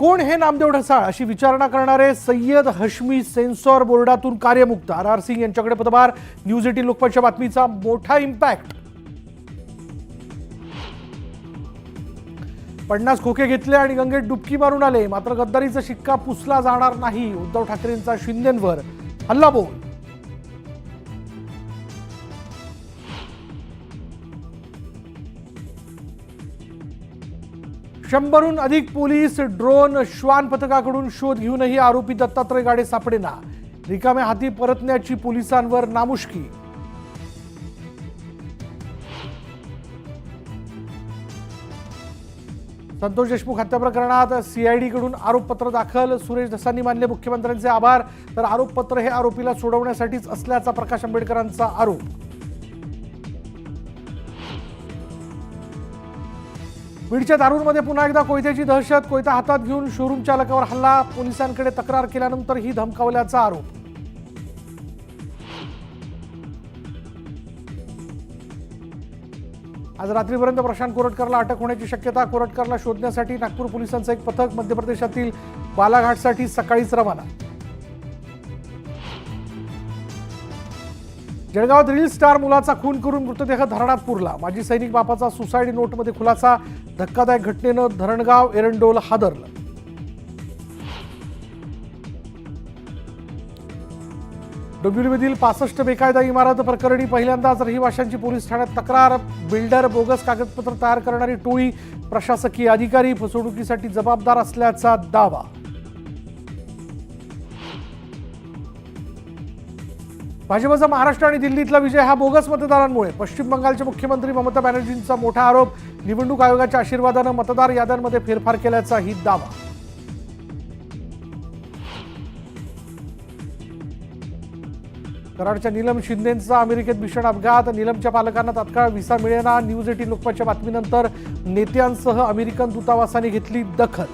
कोण हे नामदेव ढसाळ अशी विचारणा करणारे सय्यद हशमी सेन्सॉर बोर्डातून कार्यमुक्त आर सिंग यांच्याकडे पदभार। न्यूज 18 लोकमतच्या बातमीचा मोठा इम्पॅक्ट। 50 खोके घेतले आणि गंगेत डुबकी मारून आले, मात्र गद्दारीचा शिक्का पुसला जाणार नाही। उद्धव ठाकरेंचा शिंदेंवर हल्लाबोल। 100हून अधिक पोलीस ड्रोन श्वान पथकाकडून शोध घेऊनही आरोपी दत्तात्रय गाडे सापडेना। रिकाम्या हाती परतण्याची पोलिसांवर नामुष्की। संतोष देशमुख हत्या प्रकरणात सीआयडी कडून आरोपपत्र दाखल। सुरेश धसांनी मानले मुख्यमंत्र्यांचे आभार, तर आरोपपत्र हे आरोपीला सोडवण्यासाठीच असल्याचा प्रकाश आंबेडकरांचा आरोप। बीडच्या दारूरमध्ये पुन्हा एकदा कोयत्याची दहशत। कोयता हातात घेऊन शोरूम चालकावर हल्ला। पोलिसांकडे तक्रार केल्यानंतर ही धमकावल्याचा आरोप। आज रात्रीपर्यंत प्रशांत कोरटकरला अटक होण्याची शक्यता। कोरटकरला शोधण्यासाठी नागपूर पोलिसांचं एक पथक मध्य प्रदेशातील बालाघाटसाठी सकाळीच रवाना। जळगावात रील स्टार मुलाचा खून करून मृतदेह धरणात पुरला। माजी सैनिक बापाचा सुसाईड नोटमध्ये खुलासा। धक्कादायक घटनेनं धरणगाव एरंडोल हादरलं। डोंबिवलीमधील 65 बेकायदा इमारत प्रकरणी पहिल्यांदाच रहिवाशांची पोलीस ठाण्यात तक्रार। बिल्डर बोगस कागदपत्र तयार करणारी टोळी, प्रशासकीय अधिकारी फसवणुकीसाठी जबाबदार असल्याचा दावा। भाजपचा महाराष्ट्र आणि दिल्लीतला विजय हा बोगस मतदारांमुळे। पश्चिम बंगालचे मुख्यमंत्री ममता बॅनर्जींचा मोठा आरोप। निवडणूक आयोगाच्या आशीर्वादानं मतदार याद्यांमध्ये फेरफार केल्याचाही दावा। कराडच्या नीलम शिंदेंचा अमेरिकेत भीषण अपघात। नीलमच्या पालकांना तात्काळ व्हिसा मिळेना। न्यूज 18 लोकमतच्या बातमीनंतर नेत्यांसह अमेरिकन दूतावासाने घेतली दखल।